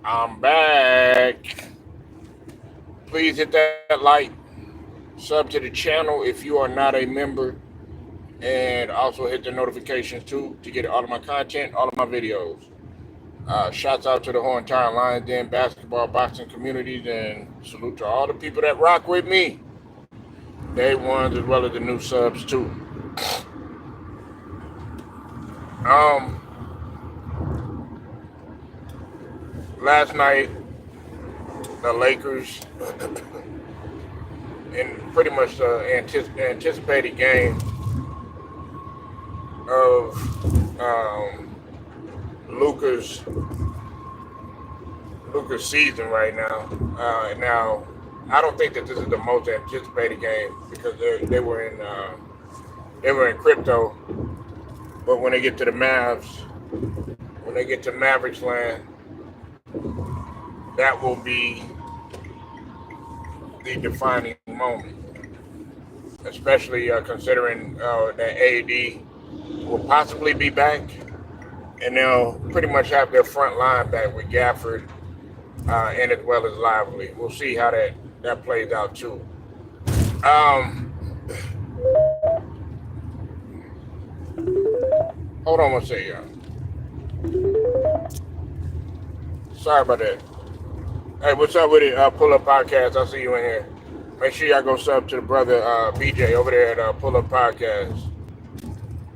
I'm back. Please hit that like, sub to the channel if you are not a member, and also hit the notifications too to get all of my content, all of my videos. Shouts out to the whole entire Lions Den basketball boxing communities, and salute to all the people that rock with me. Day ones as well as the new subs too. Um, Last night the Lakers in pretty much the anticipated game of Luka's Luka's season right now. Now, I don't think that this is the most anticipated game because they were in crypto. But when they get to the Mavs, when they get to Mavericks land, that will be the defining moment, especially considering that AD will possibly be back, and they'll pretty much have their front line back with Gafford and as well as Lively. We'll see how that plays out too. Um, Hold on one second, y'all. Sorry about that. Hey, what's up with it? Pull Up Podcast. I see you in here. Make sure y'all go sub to the brother BJ over there at Pull Up Podcast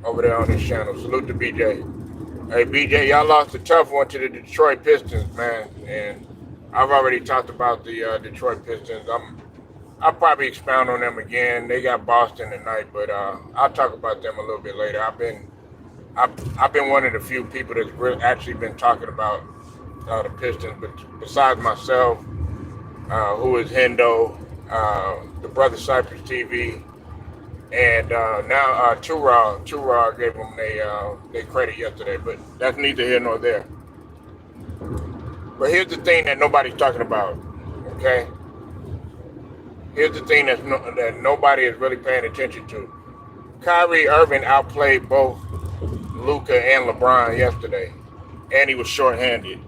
over there on this channel. Salute to BJ. Hey, BJ, y'all lost a tough one to the Detroit Pistons, man. And I've already talked about the Detroit Pistons. I'll probably expound on them again. They got Boston tonight, but I'll talk about them a little bit later. I've been one of the few people that's actually been talking about the Pistons, but besides myself, who is Hendo, the brother Cypress TV, and now Two-Raw gave them their credit yesterday, but that's neither here nor there. But here's the thing that nobody's talking about, okay? Here's the thing that nobody is really paying attention to. Kyrie Irving outplayed both Luka and LeBron yesterday, and he was shorthanded.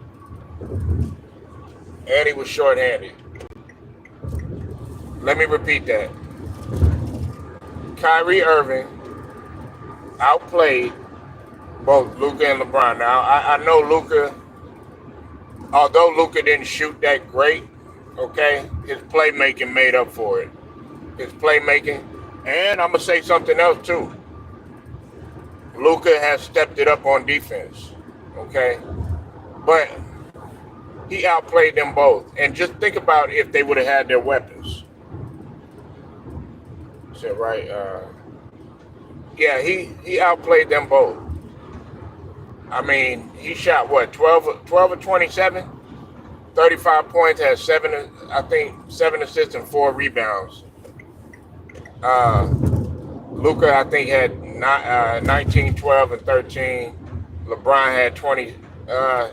Let me repeat that. Kyrie Irving outplayed both Luka and LeBron. Now, I know Luka, although Luka didn't shoot that great, okay, his playmaking made up for it. His playmaking. And I'm going to say something else, too. Luka has stepped it up on defense, okay? But he outplayed them both. And just think about if they would have had their weapons. Is that right? Yeah, he outplayed them both. I mean, he shot, what, 12 or 27? 35 points, had seven assists and 4 rebounds. Luka, I think, had 19, 12, and 13. LeBron had 20. I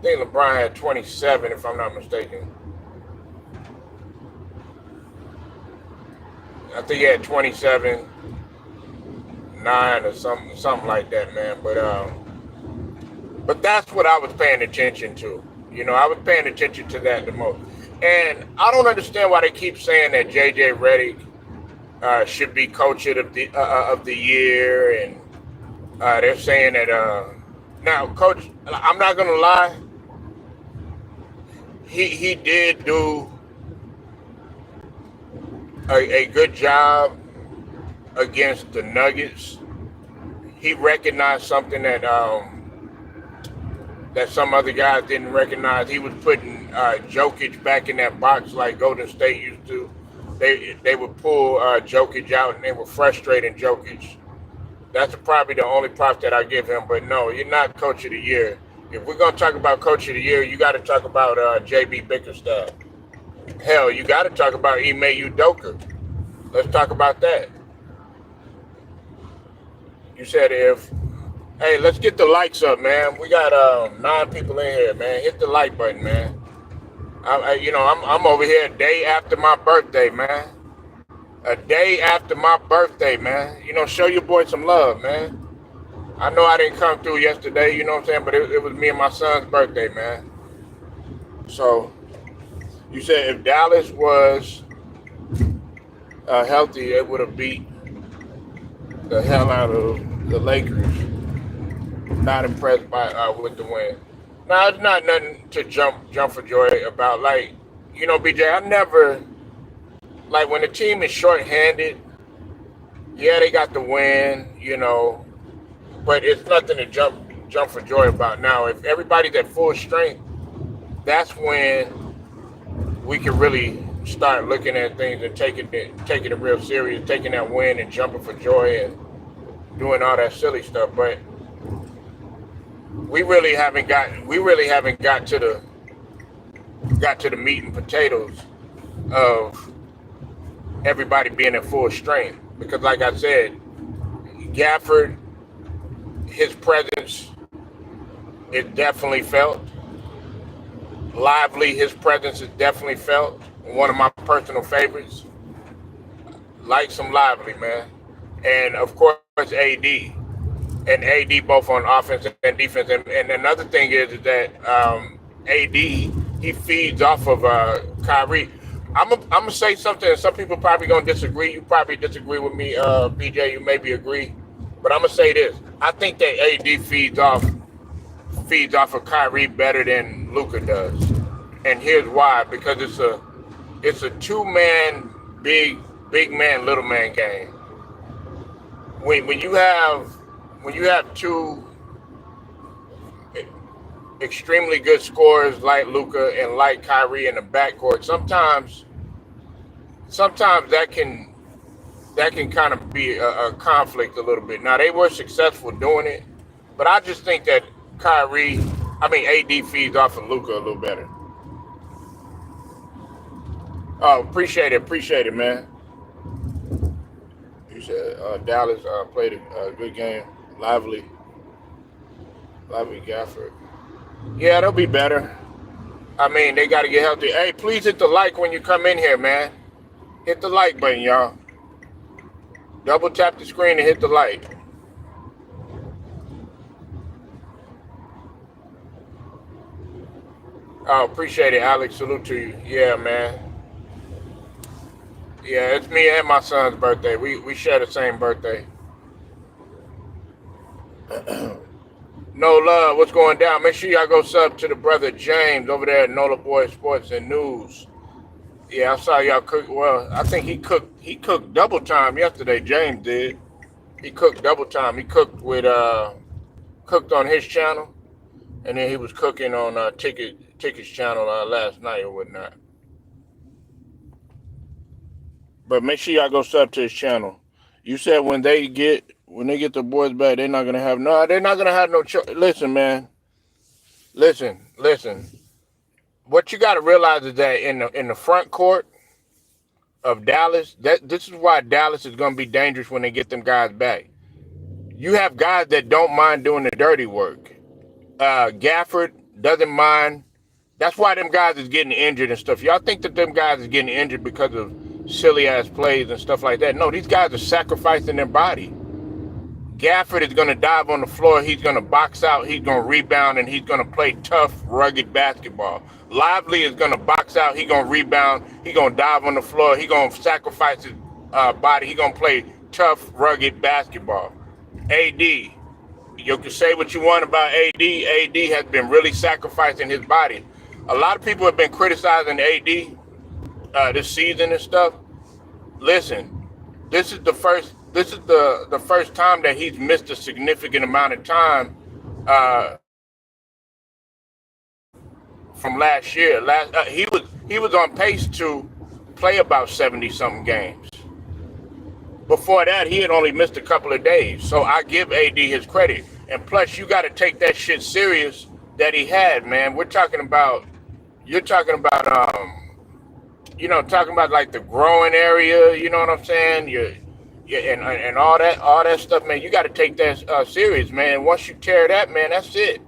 think LeBron had 27, if I'm not mistaken. I think he had 27, 9 or something like that, man. But that's what I was paying attention to. You know, I was paying attention to that the most. And I don't understand why they keep saying that JJ Redick should be coach of the year, and they're saying that now, Coach, I'm not gonna lie, he did do a good job against the Nuggets. He recognized something that some other guys didn't recognize. He was putting Jokic back in that box like Golden State used to. They would pull Jokic out, and they were frustrating Jokic. That's probably the only props that I give him. But no, you're not coach of the year. If we're gonna talk about coach of the year, you got to talk about JB Bickerstaff. Hell, you got to talk about Ime Udoka. Let's talk about that. You said hey, let's get the likes up, man. We got 9 people in here, man. Hit the like button, man. I'm over here a day after my birthday, man. A day after my birthday, man. You know, show your boy some love, man. I know I didn't come through yesterday, you know what I'm saying? But it was me and my son's birthday, man. So you said if Dallas was healthy, it would have beat the hell out of the Lakers. Not impressed by with the win. Now it's not nothing to jump for joy about. Like BJ, I never like when the team is shorthanded. Yeah, they got the win, but it's nothing to jump for joy about. Now, if everybody's at full strength, that's when we can really start looking at things and taking it real serious, taking that win and jumping for joy and doing all that silly stuff. But we really haven't got to the meat and potatoes of everybody being at full strength. Because like I said, Gafford, his presence is definitely felt. Lively, his presence is definitely felt. One of my personal favorites. Like some Lively, man. And of course, AD. And AD both on offense and defense. And another thing is that AD, he feeds off of Kyrie. I'm gonna say something, and some people probably gonna disagree. You probably disagree with me, BJ. You maybe agree, but I'm gonna say this. I think that AD feeds off of Kyrie better than Luka does, and here's why. Because it's a two-man big man little man game. When you have two extremely good scorers like Luka and like Kyrie in the backcourt, sometimes that can kind of be a conflict a little bit. Now they were successful doing it, but I just think that AD feeds off of Luka a little better. Oh, appreciate it, man. You said Dallas played a good game, lively Gafford. Yeah, they'll be better. They got to get healthy. Hey, please hit the like when you come in here, man. Hit the like button, y'all. Double tap the screen and hit the like. Oh, appreciate it, Alex. Salute to you. Yeah, man. Yeah, it's me and my son's birthday. We share the same birthday. No love. What's going down? Make sure y'all go sub to the brother James over there at Nola Boy Sports and News. Yeah, I saw y'all cook. Well, I think he cooked double time yesterday. James did. He cooked double time. He cooked on his channel, and then he was cooking on Ticket's channel last night or whatnot. But make sure y'all go sub to his channel. You said when they get the boys back, they're not gonna have no choice. Listen, man. Listen. What you got to realize is that in the front court of Dallas, that this is why Dallas is gonna be dangerous when they get them guys back. You have guys that don't mind doing the dirty work. Gafford doesn't mind. That's why them guys is getting injured and stuff. Y'all think that them guys is getting injured because of silly ass plays and stuff like that? No, these guys are sacrificing their body. Gafford is going to dive on the floor. He's going to box out. He's going to rebound, and he's going to play tough, rugged basketball. Lively is going to box out. He's going to rebound. He's going to dive on the floor. He's going to sacrifice his body. He's going to play tough, rugged basketball. AD, you can say what you want about AD. AD has been really sacrificing his body. A lot of people have been criticizing AD this season and stuff. Listen, this is the first time that he's missed a significant amount of time from last year. He was on pace to play about 70 something games. Before that, he had only missed a couple of days. So I give AD his credit. And plus, you got to take that shit serious that he had, man. You're talking about talking about like the growing area. You know what I'm saying? And all that stuff, man. You got to take that serious, man. Once you tear that, man, that's it.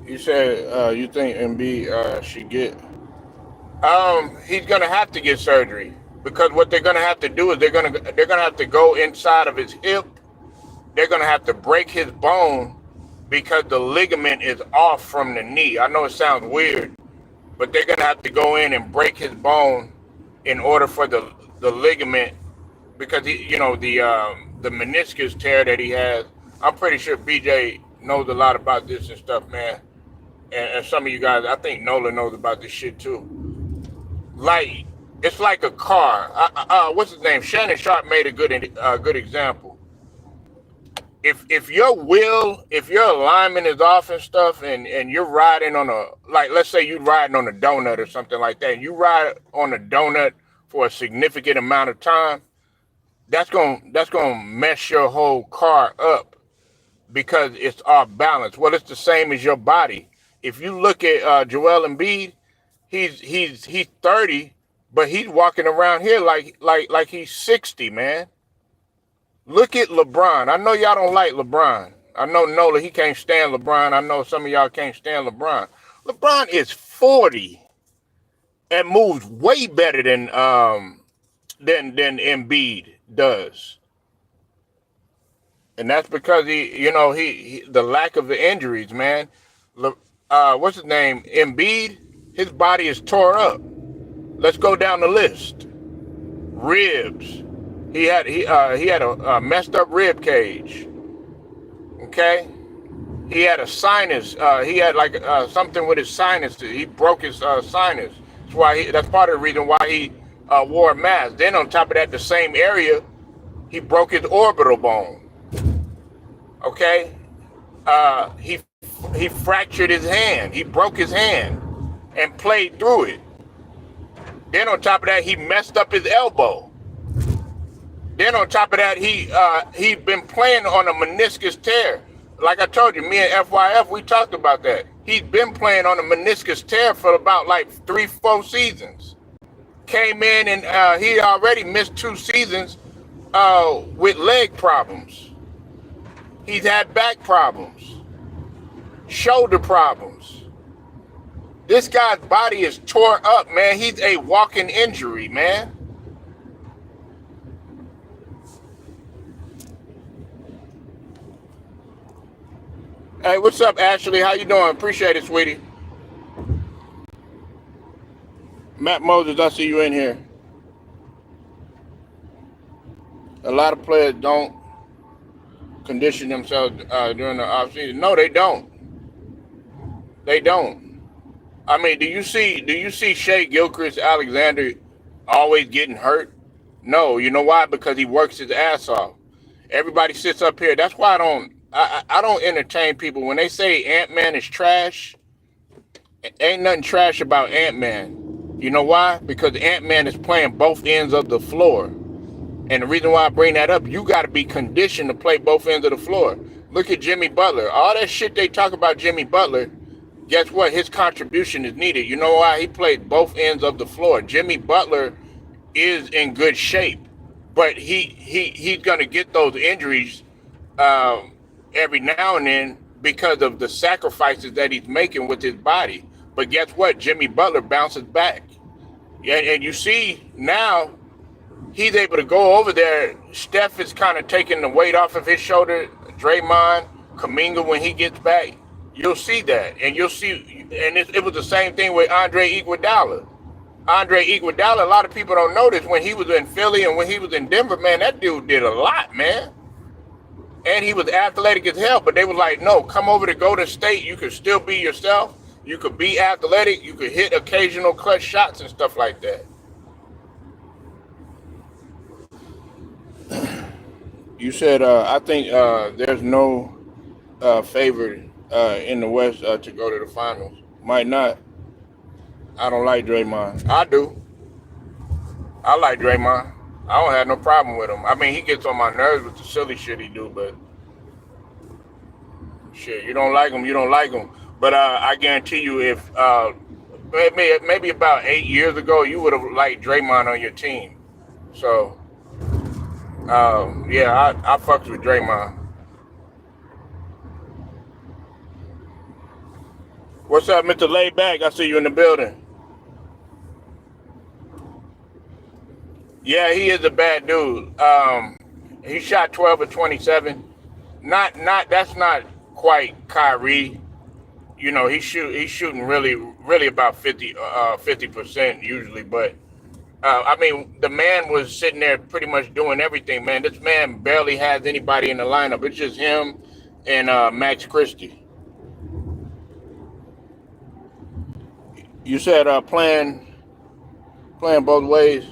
You said you think Embiid should get? He's gonna have to get surgery. because what they're gonna have to do is they're gonna have to go inside of his hip. They're gonna have to break his bone because the ligament is off from the knee. I know it sounds weird, but they're gonna have to go in and break his bone in order for the ligament, because the meniscus tear that he has. I'm pretty sure BJ knows a lot about this and stuff, man. And some of you guys, I think Nola knows about this shit too. Like, it's like a car. What's his name? Shannon Sharp made a good example. If your alignment is off and stuff, and you're riding on let's say you're riding on a donut or something like that, and you ride on a donut for a significant amount of time, that's gonna mess your whole car up because it's off balance. Well, it's the same as your body. If you look at Joel Embiid, he's 30, but he's walking around here like he's 60, man. Look at LeBron. I know y'all don't like LeBron. I know Nola, he can't stand LeBron. I know some of y'all can't stand LeBron. LeBron is 40 and moves way better than Embiid does. And that's because he the lack of the injuries, man. What's his name? Embiid, his body is tore up. Let's go down the list. Ribs. He had a messed up rib cage. Okay. He had a sinus. He had something with his sinus. He broke his sinus. That's part of the reason why he wore a mask. Then on top of that, the same area, he broke his orbital bone. Okay. He fractured his hand. He broke his hand and played through it. Then on top of that, he messed up his elbow. Then on top of that, he'd been playing on a meniscus tear. Like I told you, me and FYF, we talked about that. He'd been playing on a meniscus tear for about 3-4 seasons. Came in and he already missed 2 seasons with leg problems. He's had back problems, shoulder problems. This guy's body is tore up, man. He's a walking injury, man. Hey, what's up, Ashley? How you doing? Appreciate it, sweetie. Matt Moses, I see you in here. A lot of players don't condition themselves during the offseason. No, they don't. They don't. I mean, do you see Shea Gilchrist-Alexander always getting hurt? No. You know why? Because he works his ass off. Everybody sits up here. That's why I don't entertain people when they say Ant-Man is trash. Ain't nothing trash about Ant-Man. You know why? Because Ant-Man is playing both ends of the floor. And the reason why I bring that up, you got to be conditioned to play both ends of the floor. Look at Jimmy Butler. All that shit they talk about Jimmy Butler, guess what? His contribution is needed. You know why? He played both ends of the floor. Jimmy Butler is in good shape, but he's going to get those injuries every now and then because of the sacrifices that he's making with his body. But guess what? Jimmy Butler bounces back. And you see now he's able to go over there. Steph is kind of taking the weight off of his shoulder. Draymond, Kuminga, when he gets back, you'll see that. And you'll see, and it was the same thing with Andre Iguodala. Andre Iguodala, a lot of people don't know this. When he was in Philly and when he was in Denver, man, that dude did a lot, man. And he was athletic as hell, but they were like, no, come over to Golden State. You could still be yourself. You could be athletic. You could hit occasional clutch shots and stuff like that. You said, I think there's no favorite in the West to go to the finals. Might not. I don't like Draymond. I do. I like Draymond. I don't have no problem with him. I mean, he gets on my nerves with the silly shit he do, but shit, you don't like him, you don't like him. But I guarantee you, if maybe about 8 years ago, you would have liked Draymond on your team. So, yeah, I fucks with Draymond. What's up, Mr. Laidback? I see you in the building. Yeah, he is a bad dude. He shot 12 of 27. Not that's not quite Kyrie. You know, he's shooting really about 50% usually, but I mean, the man was sitting there pretty much doing everything, man. This man barely has anybody in the lineup. It's just him and Max Christie. You said playing both ways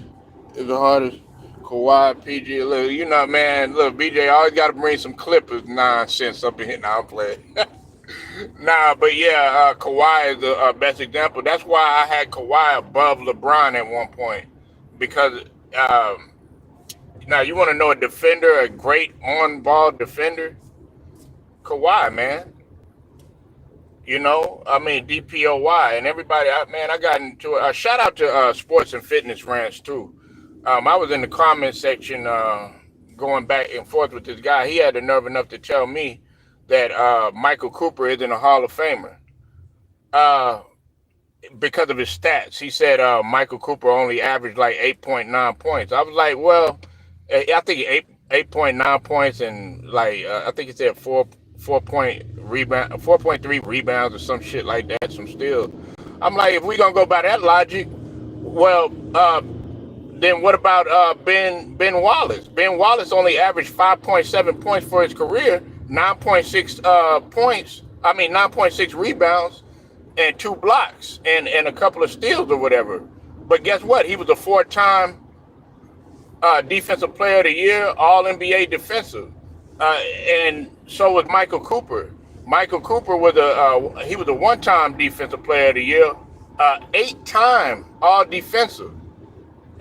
is the hardest. Kawhi, PG, look, you know, man, look, BJ always got to bring some Clippers nonsense up in here. Now I'm playing. Nah, but yeah, Kawhi is the best example. That's why I had Kawhi above LeBron at one point because now you want to know a defender, a great on-ball defender, Kawhi, man. You know, I mean DPOY and everybody. Man, I got into it. Shout out to Sports and Fitness Rants too. I was in the comment section going back and forth with this guy. He had the nerve enough to tell me that Michael Cooper isn't a Hall of Famer uh, because of his stats. He said Michael Cooper only averaged like 8.9 points. I was like, well, I think 8.9 points and like I think he said 4.3 rebounds or some shit like that, some steals. I'm like, if we gonna go by that logic, well, then what about Ben Wallace? Ben Wallace only averaged 5.7 points for his career, 9.6 points. I mean 9.6 rebounds and 2 blocks and a couple of steals or whatever. But guess what? He was a 4-time Defensive Player of the Year, All NBA defensive, and so was Michael Cooper. Michael Cooper was he was a 1-time Defensive Player of the Year, 8-time All Defensive,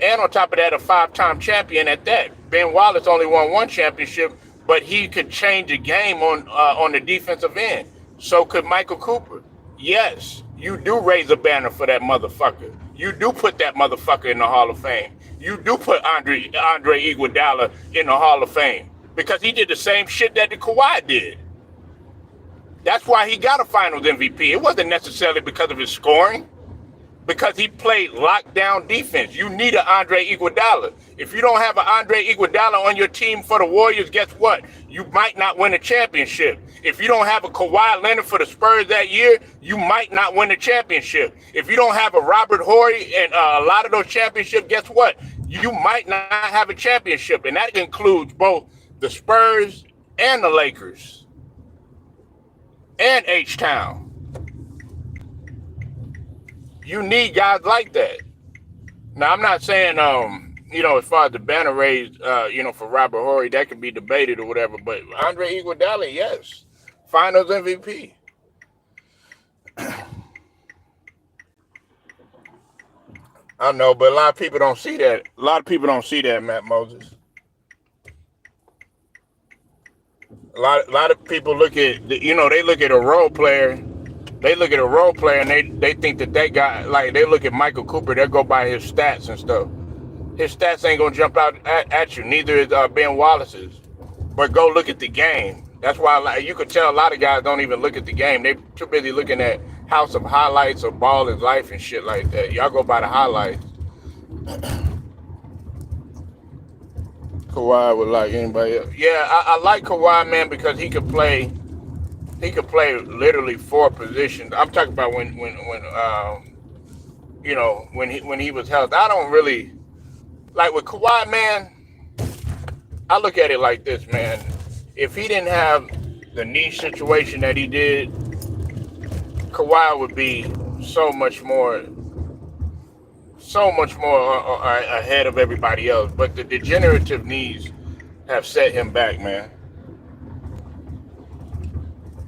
and on top of that, a 5-time champion at that. Ben Wallace only won 1 championship, but he could change the game on the defensive end. So could Michael Cooper. Yes, you do raise a banner for that motherfucker. You do put that motherfucker in the Hall of Fame. You do put Andre Iguodala in the Hall of Fame because he did the same shit that the Kawhi did. That's why he got a Finals MVP. It wasn't necessarily because of his scoring, because he played lockdown defense. You need an Andre Iguodala. If you don't have an Andre Iguodala on your team for the Warriors, guess what? You might not win a championship. If you don't have a Kawhi Leonard for the Spurs that year, you might not win a championship. If you don't have a Robert Horry and a lot of those championships, guess what? You might not have a championship. And that includes both the Spurs and the Lakers and H-Town. You need guys like that. Now, I'm not saying, as far as the banner raised, for Robert Horry, that could be debated or whatever. But Andre Iguodala, yes, Finals MVP. I know, but a lot of people don't see that. A lot of people don't see that, Matt Moses. A lot of people look at, they look at a role player. They look at a role player and they think that guy, like they look at Michael Cooper, they'll go by his stats and stuff. His stats ain't gonna jump out at you. Neither is Ben Wallace's. But go look at the game. That's why you could tell a lot of guys don't even look at the game. They too busy looking at House of Highlights or Ball is Life and shit like that. Y'all go by the highlights. Kawhi would like anybody else. Yeah, I like Kawhi, man, because he could play. He could play literally 4 positions. I'm talking about when he was healthy. I don't really like with Kawhi, man. I look at it like this, man. If he didn't have the knee situation that he did, Kawhi would be so much more ahead of everybody else. But the degenerative knees have set him back, man.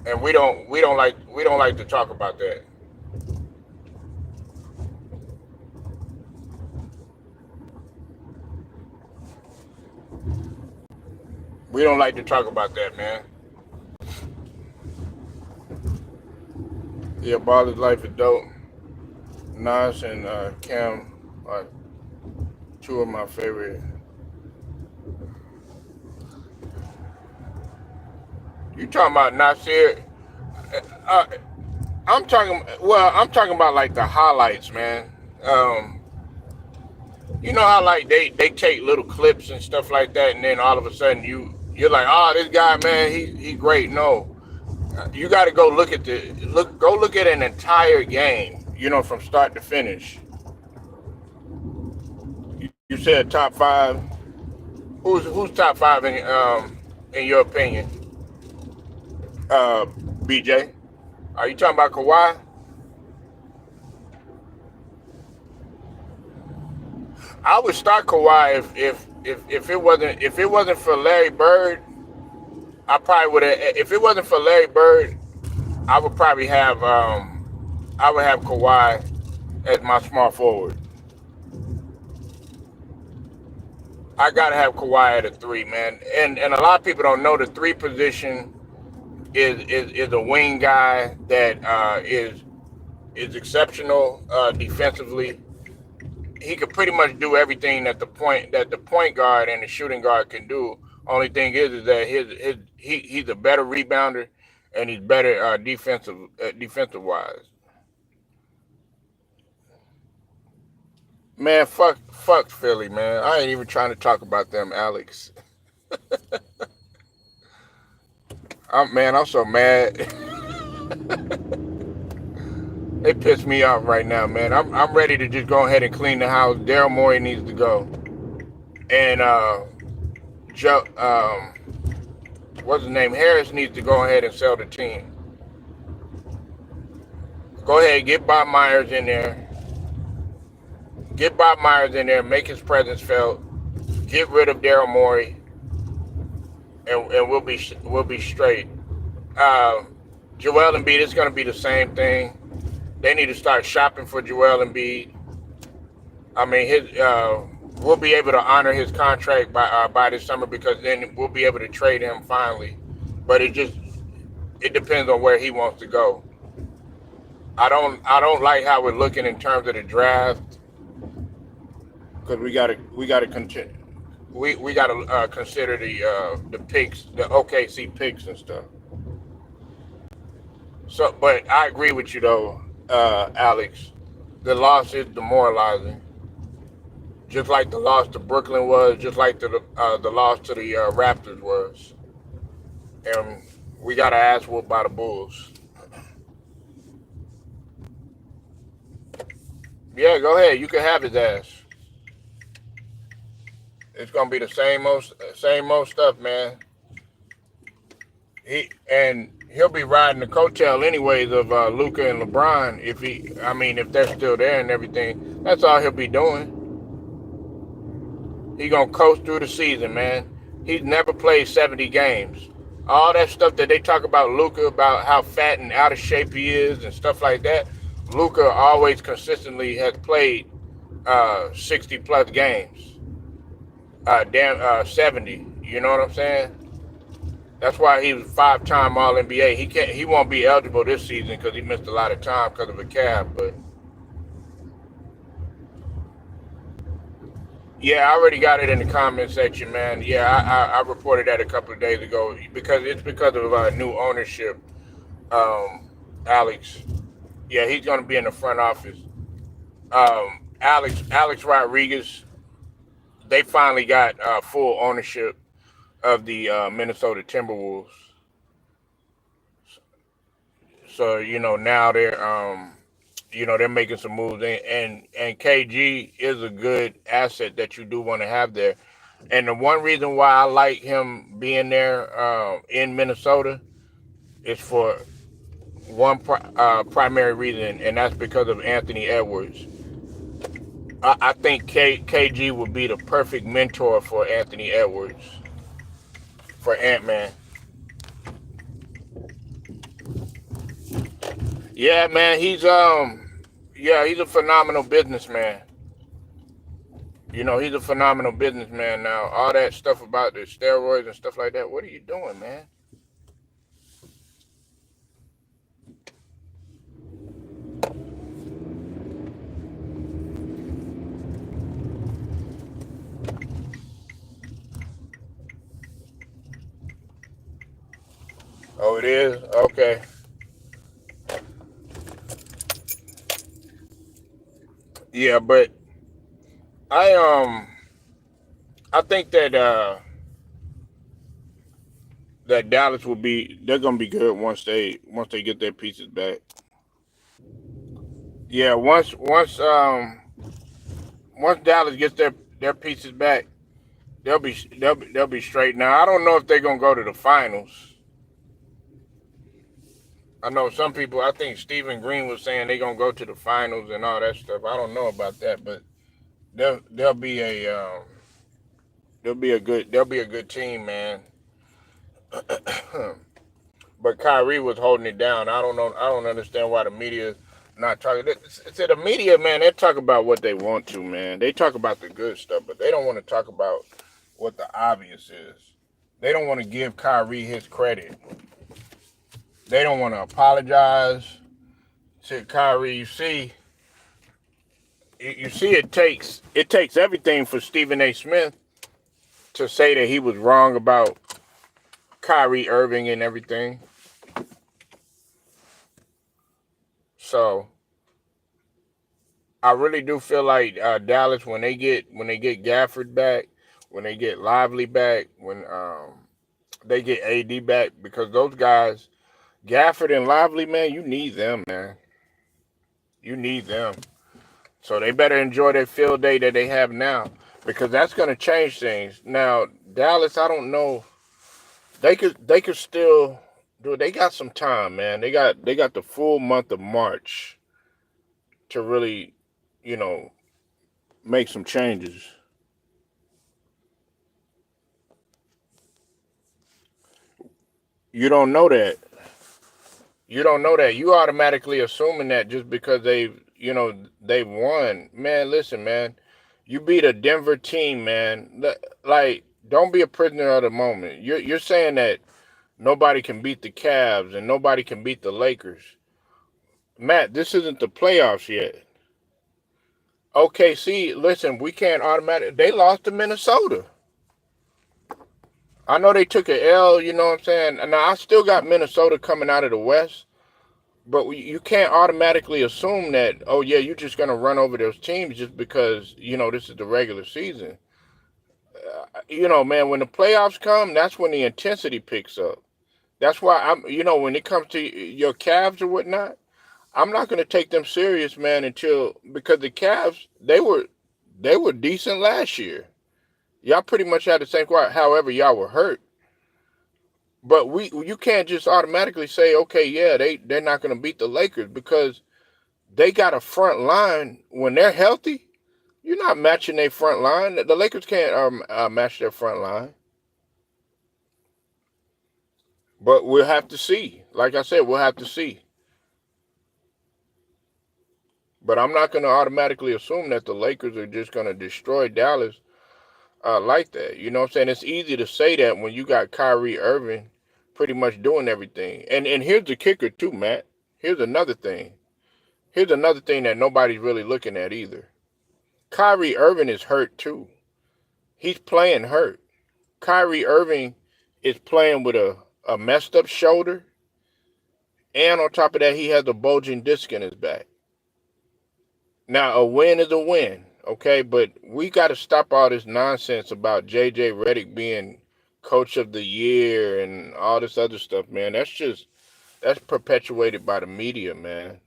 And we don't like to talk about that. We don't like to talk about that, man. Yeah, Ball is Life is dope. Nas and Cam are 2 of my favorite. You talking about Nasir? I'm talking about like the highlights, man. You know how like they take little clips and stuff like that, and then all of a sudden you're like, oh, this guy, man, he great. No, you got to go look at an entire game. You know, from start to finish. You said top five. Who's top five in your opinion? Uh, BJ, are you talking about Kawhi? I would start Kawhi if it wasn't for Larry Bird. I probably would have. If it wasn't for Larry Bird, I would probably have I would have Kawhi as my small forward. I gotta have Kawhi at a three, man. And a lot of people don't know the three position is a wing guy that is exceptional defensively. He could pretty much do everything that the point guard and the shooting guard can do. Only thing is that he's a better rebounder and he's better defensive wise. Man, fuck Philly, man. I ain't even trying to talk about them, Alex. I'm so mad. They piss me off right now, man. I'm ready to just go ahead and clean the house. Daryl Morey needs to go, and Joe, what's his name? Harris needs to go ahead and sell the team. Go ahead, get Bob Myers in there. Get Bob Myers in there. Make his presence felt. Get rid of Daryl Morey, and we'll be straight. Uh, Joel Embiid is going to be the same thing. They need to start shopping for Joel Embiid. I mean, we'll be able to honor his contract by this summer because then we'll be able to trade him finally. But it depends on where he wants to go. I don't like how we're looking in terms of the draft because we gotta continue. We gotta consider the picks, the OKC picks and stuff. So, but I agree with you though, Alex. The loss is demoralizing, just like the loss to Brooklyn was, just like the loss to the Raptors was, and we got to ass whooped by the Bulls. Yeah, go ahead. You can have his ass. It's gonna be the same old stuff, man. He'll be riding the coattail anyways of Luka and LeBron if they're still there and everything. That's all he'll be doing. He gonna coast through the season, man. He's never played 70 games. All that stuff that they talk about Luka, about how fat and out of shape he is and stuff like that. Luka always consistently has played 60 plus games. 70. You know what I'm saying? That's why he was 5-time All NBA. He won't be eligible this season because he missed a lot of time because of a calf. But yeah, I already got it in the comment section, man. Yeah, I reported that a couple of days ago because of new ownership. Alex, yeah, he's gonna be in the front office. Alex Rodriguez, they finally got full ownership of the Minnesota Timberwolves. So now they're making some moves, and KG is a good asset that you do want to have there. And the one reason why I like him being there in Minnesota is for one primary reason, and that's because of Anthony Edwards. I think KG would be the perfect mentor for Anthony Edwards, for Ant-Man. Yeah, man, he's a phenomenal businessman. He's a phenomenal businessman now. All that stuff about the steroids and stuff like that. What are you doing, man? Oh, it is? Okay. Yeah, but I I think that Dallas will be they're gonna be good once they get their pieces back. Yeah, once Dallas gets their pieces back, they'll be straight. Now I don't know if they're gonna go to the finals. I know some people. I think Stephen Green was saying they're gonna go to the finals and all that stuff. I don't know about that, but they'll be a they'll be a good team, man. But Kyrie was holding it down. I don't know. I don't understand why the media not talking. To the media, man, they talk about what they want to, man. They talk about the good stuff, but they don't want to talk about what the obvious is. They don't want to give Kyrie his credit. They don't want to apologize to Kyrie. You see, it takes everything for Stephen A. Smith to say that he was wrong about Kyrie Irving and everything. So I really do feel like Dallas when they get Gafford back, when they get Lively back, when they get AD back, because those guys, Gafford and Lively, man, you need them, man. You need them. So they better enjoy their field day that they have now, because that's going to change things. Now Dallas, I don't know. They could still do it. They got some time, man. They got the full month of March to really, you know, make some changes. You don't know that. You don't know that. You automatically assuming that just because they've won. Man, listen, man. You beat a Denver team, man. Like, don't be a prisoner of the moment. You're saying that nobody can beat the Cavs and nobody can beat the Lakers. Matt, this isn't the playoffs yet. Okay, see, listen, we can't automatically. They lost to Minnesota. I know they took an L, you know what I'm saying? Now, I still got Minnesota coming out of the West. But you can't automatically assume that, oh, yeah, you're just going to run over those teams just because, this is the regular season. Man, when the playoffs come, that's when the intensity picks up. That's why when it comes to your Cavs or whatnot, I'm not going to take them serious, man, because the Cavs, they were decent last year. Y'all pretty much had the same squad, however, y'all were hurt. But you can't just automatically say, okay, yeah, they're not going to beat the Lakers because they got a front line when they're healthy. You're not matching their front line. The Lakers can't match their front line. But we'll have to see. Like I said, we'll have to see. But I'm not going to automatically assume that the Lakers are just going to destroy Dallas like that. You know what I'm saying? It's easy to say that when you got Kyrie Irving pretty much doing everything. And here's the kicker too, Matt. Here's another thing. Here's another thing that nobody's really looking at either. Kyrie Irving is hurt too. He's playing hurt. Kyrie Irving is playing with a messed up shoulder, and on top of that, he has a bulging disc in his back. Now, a win is a win, okay? But we got to stop all this nonsense about JJ Redick being coach of the year and all this other stuff, man. That's perpetuated by the media, man.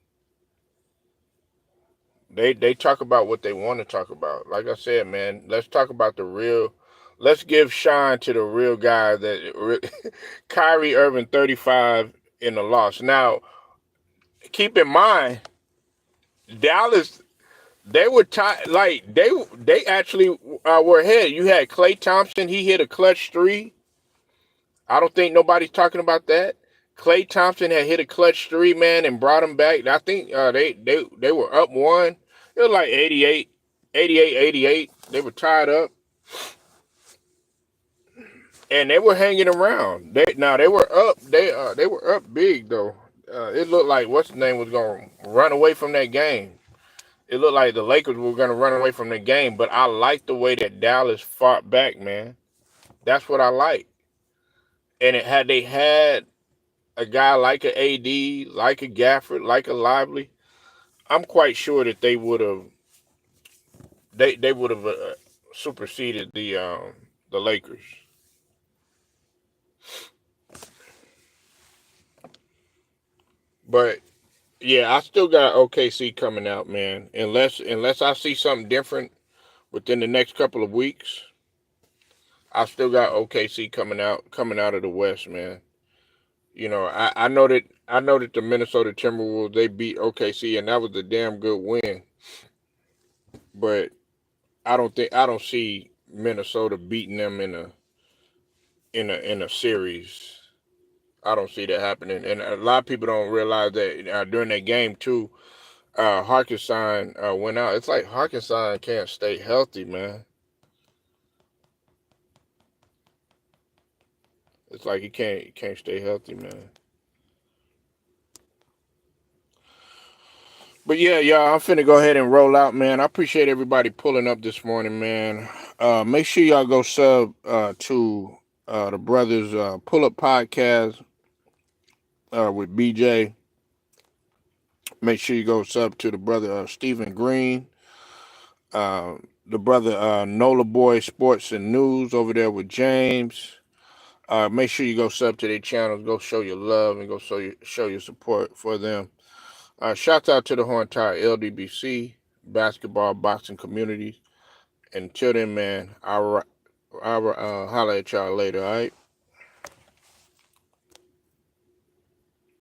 They talk about what they want to talk about. Like I said, man, let's talk about the real. Let's give shine to the real guy that Kyrie Irving 35 in the loss. Now, keep in mind, Dallas they were tied. Like they actually were ahead. You had Klay Thompson. He hit a clutch three. I don't think nobody's talking about that. Klay Thompson had hit a clutch three, man, and brought them back. I think they were up one. It was like 88, 88, 88. They were tied up, and they were hanging around. They were up. They were up big though. It looked like what's the name was going to run away from that game. It looked like the Lakers were going to run away from the game. But I like the way that Dallas fought back, man. That's what I like. And had they had a guy like a AD, like a Gafford, like a Lively, I'm quite sure that they would have superseded the Lakers. But yeah, I still got OKC coming out, man. Unless I see something different within the next couple of weeks, I still got OKC coming out of the West, man. I know that the Minnesota Timberwolves they beat OKC and that was a damn good win. But I don't see Minnesota beating them in a series. I don't see that happening, and a lot of people don't realize that during that game too. Harkenstein went out. It's like Harkenstein can't stay healthy, man. It's like he can't stay healthy, man. But yeah, y'all, I'm finna go ahead and roll out, man. I appreciate everybody pulling up this morning, man. Make sure y'all go sub to the brothers pull up podcast with BJ. Make sure you go sub to the brother Stephen Green, the brother Nola Boy Sports and News over there with James. Make sure you go sub to their channels, go show your love, and go show your support for them. Shouts out to the whole entire LDBC basketball boxing community. Until then, man, I'll holler at y'all later. All right.